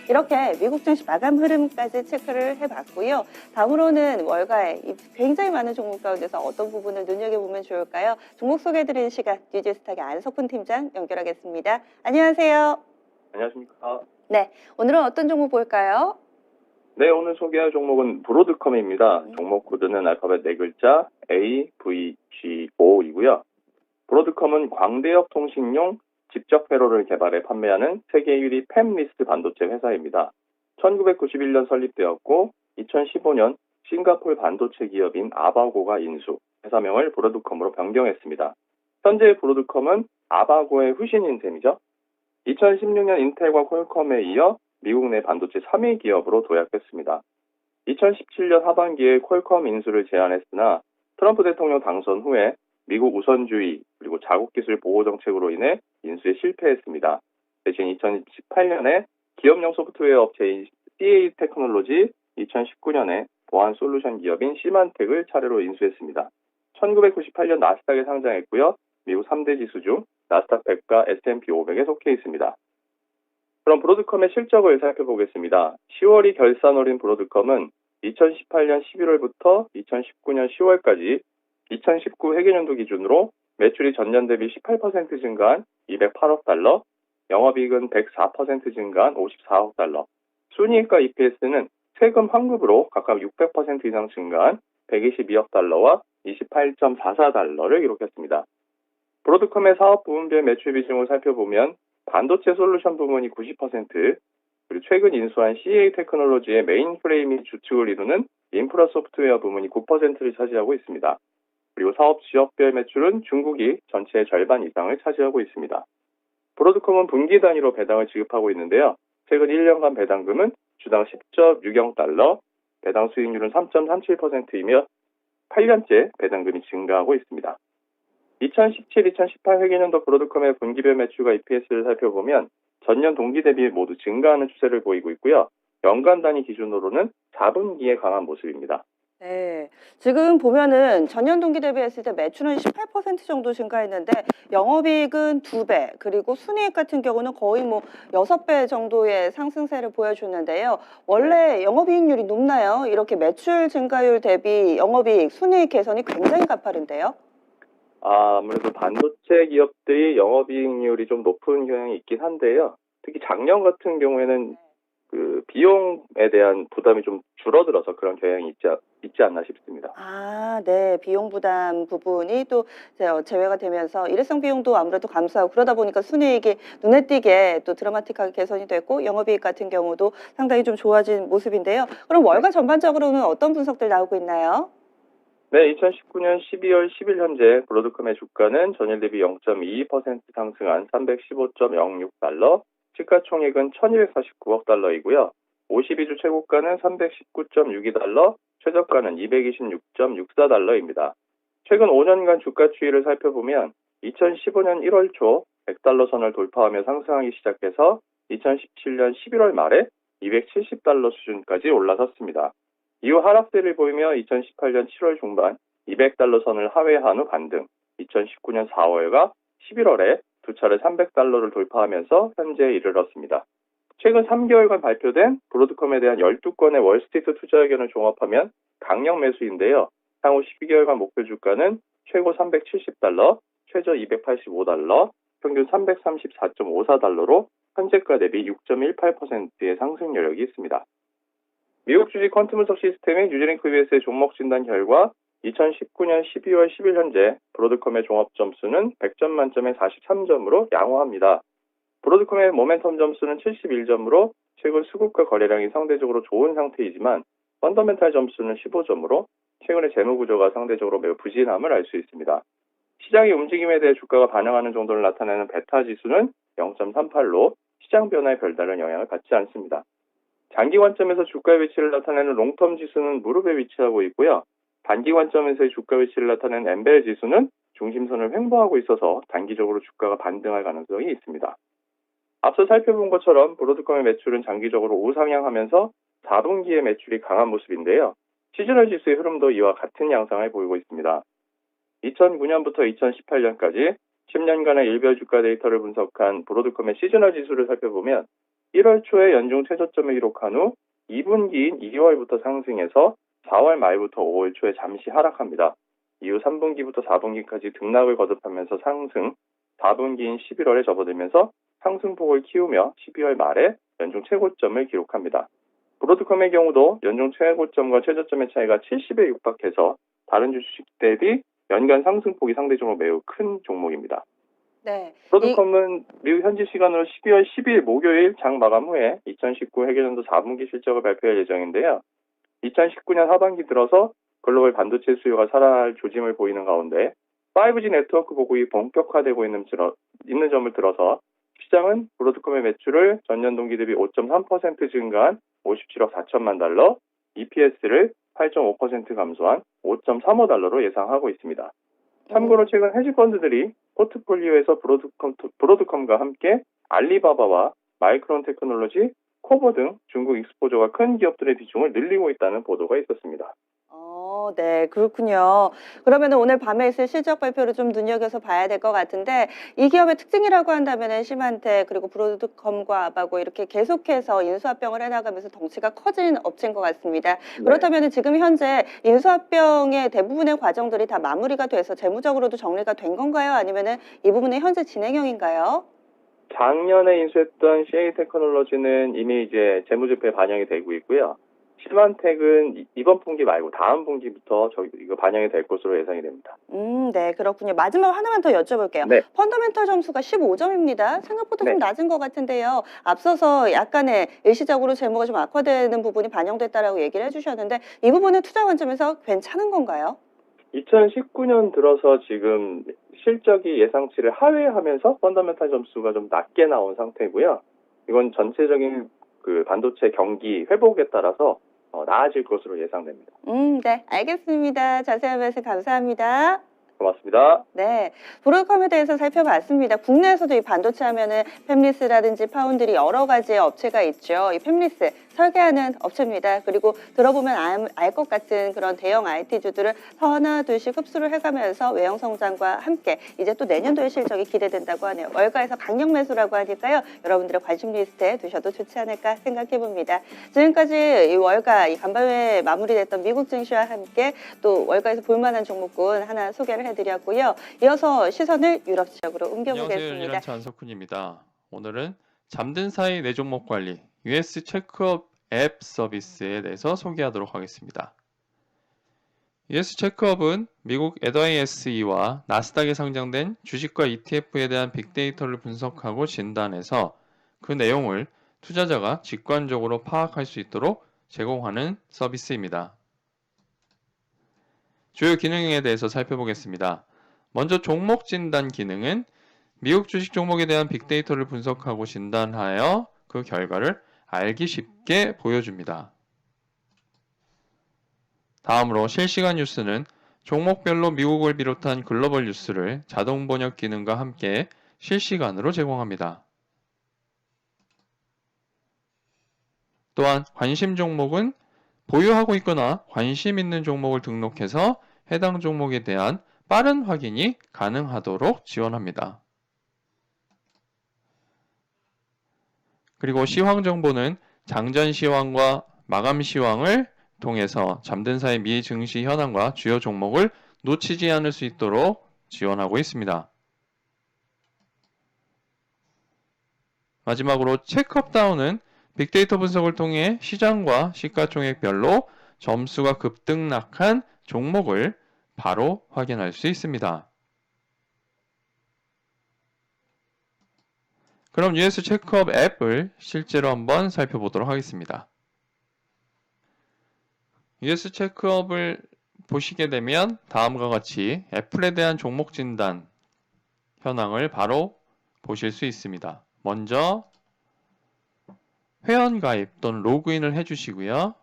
이렇게 미국 증시 마감 흐름까지 체크를 해봤고요. 다음으로는 월가의 굉장히 많은 종목 가운데서 어떤 부분을 눈여겨보면 좋을까요? 종목 소개해드리는 시간, 뉴질스탁의 안석훈 팀장 연결하겠습니다. 안녕하세요. 안녕하십니까. 네, 오늘은 어떤 종목 볼까요? 네, 오늘 소개할 종목은 브로드컴입니다. 종목 코드는 알파벳 4글자 AVGO이고요. 브로드컴은 광대역 통신용 직접 회로를 개발해 판매하는 세계 1위 팹리스 반도체 회사입니다. 1991년 설립되었고 2015년 싱가포르 반도체 기업인 아바고가 인수, 회사명을 브로드컴으로 변경했습니다. 현재 브로드컴은 아바고의 후신인 셈이죠. 2016년 인텔과 퀄컴에 이어 미국 내 반도체 3위 기업으로 도약했습니다. 2017년 하반기에 퀄컴 인수를 제안했으나 트럼프 대통령 당선 후에 미국 우선주의 그리고 자국기술 보호 정책으로 인해 인수에 실패했습니다. 대신 2018년에 기업용 소프트웨어 업체인 CA 테크놀로지, 2019년에 보안 솔루션 기업인 시만텍을 차례로 인수했습니다. 1998년 나스닥에 상장했고요. 미국 3대 지수 중 나스닥 100과 S&P 500에 속해 있습니다. 그럼 브로드컴의 실적을 살펴보겠습니다. 10월이 결산월인 브로드컴은 2018년 11월부터 2019년 10월까지 2019 회계연도 기준으로 매출이 전년 대비 18% 증가한 208억 달러, 영업이익은 104% 증가한 54억 달러, 순이익과 EPS는 세금 환급으로 각각 600% 이상 증가한 122억 달러와 28.44달러를 기록했습니다. 브로드컴의 사업 부문별 매출 비중을 살펴보면 반도체 솔루션 부문이 90%, 그리고 최근 인수한 CA 테크놀로지의 메인프레임이 주축을 이루는 인프라 소프트웨어 부문이 9%를 차지하고 있습니다. 그리고 사업 지역별 매출은 중국이 전체의 절반 이상을 차지하고 있습니다. 브로드컴은 분기 단위로 배당을 지급하고 있는데요. 최근 1년간 배당금은 주당 10.60달러, 배당 수익률은 3.37%이며 8년째 배당금이 증가하고 있습니다. 2017-2018 회계연도 브로드컴의 분기별 매출과 EPS를 살펴보면 전년 동기 대비 모두 증가하는 추세를 보이고 있고요. 연간 단위 기준으로는 4분기에 강한 모습입니다. 네, 지금 보면은 전년 동기 대비했을 때 매출은 18% 정도 증가했는데 영업이익은 2배, 그리고 순이익 같은 경우는 거의 뭐 6배 정도의 상승세를 보여주는데요. 원래 영업이익률이 높나요? 이렇게 매출 증가율 대비 영업이익, 순이익 개선이 굉장히 가파른데요. 아무래도 반도체 기업들이 영업이익률이 좀 높은 경향이 있긴 한데요. 특히 작년 같은 경우에는 그 비용에 대한 부담이 좀 줄어들어서 그런 경향이 있지 않나 싶습니다. 아, 네. 비용 부담 부분이 또 제외가 되면서 일회성 비용도 아무래도 감소하고 그러다 보니까 순이익이 눈에 띄게 또 드라마틱하게 개선이 됐고 영업이익 같은 경우도 상당히 좀 좋아진 모습인데요. 그럼 월가 전반적으로는 어떤 분석들 나오고 있나요? 네, 2019년 12월 10일 현재 브로드컴의 주가는 전일 대비 0.22% 상승한 315.06달러, 시가총액은 1249억 달러이고요. 52주 최고가는 319.62달러, 최저가는 226.64달러입니다. 최근 5년간 주가 추이를 살펴보면 2015년 1월 초 100달러 선을 돌파하며 상승하기 시작해서 2017년 11월 말에 270달러 수준까지 올라섰습니다. 이후 하락세를 보이며 2018년 7월 중반 200달러 선을 하회한 후 반등, 2019년 4월과 11월에 두 차례 300달러를 돌파하면서 현재에 이르렀습니다. 최근 3개월간 발표된 브로드컴에 대한 12건의 월스트리트 투자 의견을 종합하면 강력 매수인데요. 향후 12개월간 목표 주가는 최고 370달러, 최저 285달러, 평균 334.54달러로 현재가 대비 6.18%의 상승 여력이 있습니다. 미국 주식 퀀트 분석 시스템인 뉴지랭크 VS의 종목 진단 결과 2019년 12월 10일 현재 브로드컴의 종합 점수는 100점 만점에 43점으로 양호합니다. 브로드컴의 모멘텀 점수는 71점으로 최근 수급과 거래량이 상대적으로 좋은 상태이지만 펀더멘탈 점수는 15점으로 최근의 재무 구조가 상대적으로 매우 부진함을 알 수 있습니다. 시장의 움직임에 대해 주가가 반영하는 정도를 나타내는 베타 지수는 0.38로 시장 변화에 별다른 영향을 받지 않습니다. 장기 관점에서 주가 위치를 나타내는 롱텀 지수는 무릎에 위치하고 있고요. 단기 관점에서의 주가 위치를 나타내는 엠벨 지수는 중심선을 횡보하고 있어서 단기적으로 주가가 반등할 가능성이 있습니다. 앞서 살펴본 것처럼 브로드컴의 매출은 장기적으로 우상향하면서 4분기의 매출이 강한 모습인데요. 시즈널 지수의 흐름도 이와 같은 양상을 보이고 있습니다. 2009년부터 2018년까지 10년간의 일별 주가 데이터를 분석한 브로드컴의 시즈널 지수를 살펴보면 1월 초에 연중 최저점을 기록한 후 2분기인 2월부터 상승해서 4월 말부터 5월 초에 잠시 하락합니다. 이후 3분기부터 4분기까지 등락을 거듭하면서 상승, 4분기인 11월에 접어들면서 상승폭을 키우며 12월 말에 연중 최고점을 기록합니다. 브로드컴의 경우도 연중 최고점과 최저점의 차이가 70에 육박해서 다른 주식 대비 연간 상승폭이 상대적으로 매우 큰 종목입니다. 네. 브로드컴은 미국 현지 시간으로 12월 10일 목요일 장 마감 후에 2019 회계연도 4분기 실적을 발표할 예정인데요. 2019년 하반기 들어서 글로벌 반도체 수요가 살아날 조짐을 보이는 가운데 5G 네트워크 보급이 본격화되고 있는 점을 들어서 시장은 브로드컴의 매출을 전년 동기 대비 5.3% 증가한 57억 4천만 달러, EPS를 8.5% 감소한 5.35달러로 예상하고 있습니다. 참고로 최근 헤지펀드들이 포트폴리오에서 브로드컴과 함께 알리바바와 마이크론 테크놀로지, 코보 등 중국 익스포저가 큰 기업들의 비중을 늘리고 있다는 보도가 있었습니다. 네, 그렇군요. 그러면 오늘 밤에 있을 실적 발표를 좀 눈여겨서 봐야 될 것 같은데, 이 기업의 특징이라고 한다면 시만텍 그리고 브로드컴과 아바고 이렇게 계속해서 인수합병을 해나가면서 덩치가 커진 업체인 것 같습니다. 네. 그렇다면 지금 현재 인수합병의 대부분의 과정들이 다 마무리가 돼서 재무적으로도 정리가 된 건가요? 아니면 이 부분은 현재 진행형인가요? 작년에 인수했던 CA 테크놀로지는 이미 이제 재무제표에 반영이 되고 있고요. 시만텍은 이번 분기 말고 다음 분기부터 이거 반영이 될 것으로 예상이 됩니다. 네, 그렇군요. 마지막 하나만 더 여쭤볼게요. 네. 펀더멘털 점수가 15점입니다. 생각보다 좀 네. 낮은 것 같은데요. 앞서서 약간의 일시적으로 재무가 좀 악화되는 부분이 반영됐다라고 얘기를 해주셨는데 이 부분은 투자 관점에서 괜찮은 건가요? 2019년 들어서 지금 실적이 예상치를 하회하면서 펀더멘탈 점수가 좀 낮게 나온 상태고요. 이건 전체적인 그 반도체 경기 회복에 따라서 나아질 것으로 예상됩니다. 네, 알겠습니다. 자세한 말씀 감사합니다. 고맙습니다. 네, 브로드컴에 대해서 살펴봤습니다. 국내에서도 이 반도체 하면은 팹리스라든지 파운드리 여러 가지의 업체가 있죠. 이 팹리스 설계하는 업체입니다. 그리고 들어보면 알 것 같은 그런 대형 IT주들을 하나 둘씩 흡수를 해가면서 외형 성장과 함께 이제 또 내년도의 실적이 기대된다고 하네요. 월가에서 강력 매수라고 하니까요. 여러분들의 관심 리스트에 두셔도 좋지 않을까 생각해 봅니다. 지금까지 이 월가 이 간밤에 마무리됐던 미국 증시와 함께 또 월가에서 볼만한 종목군 하나 소개를 해드렸고요. 이어서 시선을 유럽 지역으로 안녕하세요. 옮겨보겠습니다. 열일한차 안석훈입니다. 오늘은 잠든 사이 내종목 관리 US 체크업 앱 서비스에 대해서 소개하도록 하겠습니다. US 체크업은 미국 NYSE와 나스닥에 상장된 주식과 ETF에 대한 빅데이터를 분석하고 진단해서 그 내용을 투자자가 직관적으로 파악할 수 있도록 제공하는 서비스입니다. 주요 기능에 대해서 살펴보겠습니다. 먼저 종목 진단 기능은 미국 주식 종목에 대한 빅데이터를 분석하고 진단하여 그 결과를 알기 쉽게 보여줍니다. 다음으로 실시간 뉴스는 종목별로 미국을 비롯한 글로벌 뉴스를 자동 번역 기능과 함께 실시간으로 제공합니다. 또한 관심 종목은 보유하고 있거나 관심 있는 종목을 등록해서 해당 종목에 대한 빠른 확인이 가능하도록 지원합니다. 그리고 시황 정보는 장전 시황과 마감 시황을 통해서 잠든 사이 미 증시 현황과 주요 종목을 놓치지 않을 수 있도록 지원하고 있습니다. 마지막으로 체크업다운은 빅데이터 분석을 통해 시장과 시가총액별로 점수가 급등락한 종목을 바로 확인할 수 있습니다. 그럼 US 체크업 앱을 실제로 한번 살펴보도록 하겠습니다. US 체크업을 보시게 되면 다음과 같이 애플에 대한 종목 진단 현황을 바로 보실 수 있습니다. 먼저 회원 가입 또는 로그인을 해주시고요.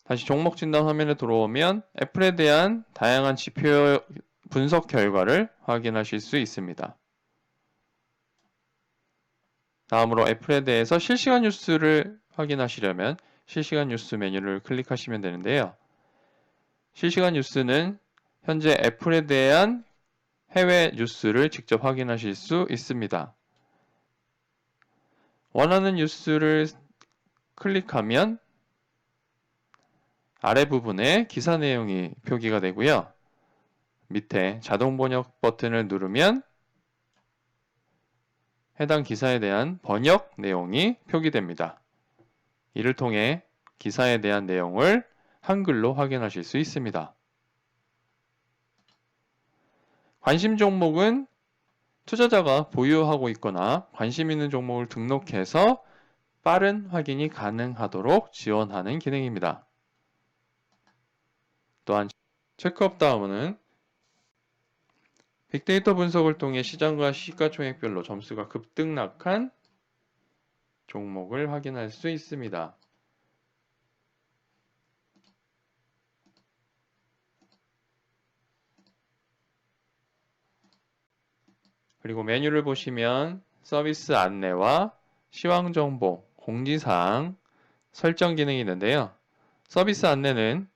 다시 종목 진단 화면에 들어오면 애플에 대한 다양한 지표 분석 결과를 확인하실 수 있습니다. 다음으로 애플에 대해서 실시간 뉴스를 확인하시려면 실시간 뉴스 메뉴를 클릭하시면 되는데요. 실시간 뉴스는 현재 애플에 대한 해외 뉴스를 직접 확인하실 수 있습니다. 원하는 뉴스를 클릭하면 아래 부분에 기사 내용이 표기가 되고요. 밑에 자동 번역 버튼을 누르면 해당 기사에 대한 번역 내용이 표기됩니다. 이를 통해 기사에 대한 내용을 한글로 확인하실 수 있습니다. 관심 종목은 투자자가 보유하고 있거나 관심 있는 종목을 등록해서 빠른 확인이 가능하도록 지원하는 기능입니다. 또한 체크업 다음은 빅데이터 분석을 통해 시장과 시가총액별로 점수가 급등락한 종목을 확인할 수 있습니다. 그리고 메뉴를 보시면 서비스 안내와 시황 정보, 공지사항, 설정 기능이 있는데요. 서비스 안내는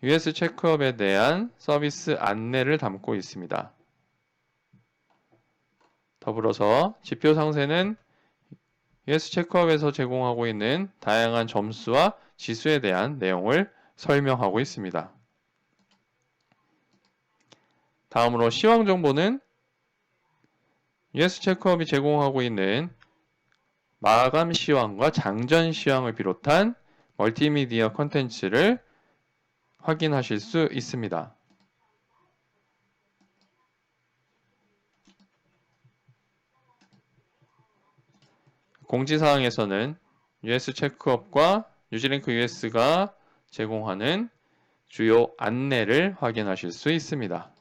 US 체크업에 대한 서비스 안내를 담고 있습니다. 더불어서 지표 상세는 US 체크업에서 제공하고 있는 다양한 점수와 지수에 대한 내용을 설명하고 있습니다. 다음으로 시황 정보는 US 체크업이 제공하고 있는 마감 시황과 장전 시황을 비롯한 멀티미디어 콘텐츠를 확인하실 수 있습니다. 공지사항에서는 US 체크업과 뉴지랭크 US가 제공하는 주요 안내를 확인하실 수 있습니다.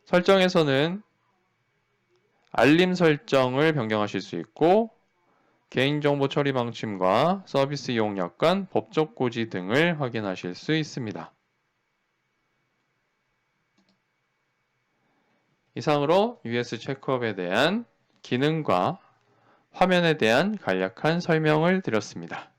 설정에서는 알림 설정을 변경하실 수 있고 개인정보 처리 방침과 서비스 이용력 간 법적 고지 등을 확인하실 수 있습니다. 이상으로 US 체크업에 대한 기능과 화면에 대한 간략한 설명을 드렸습니다.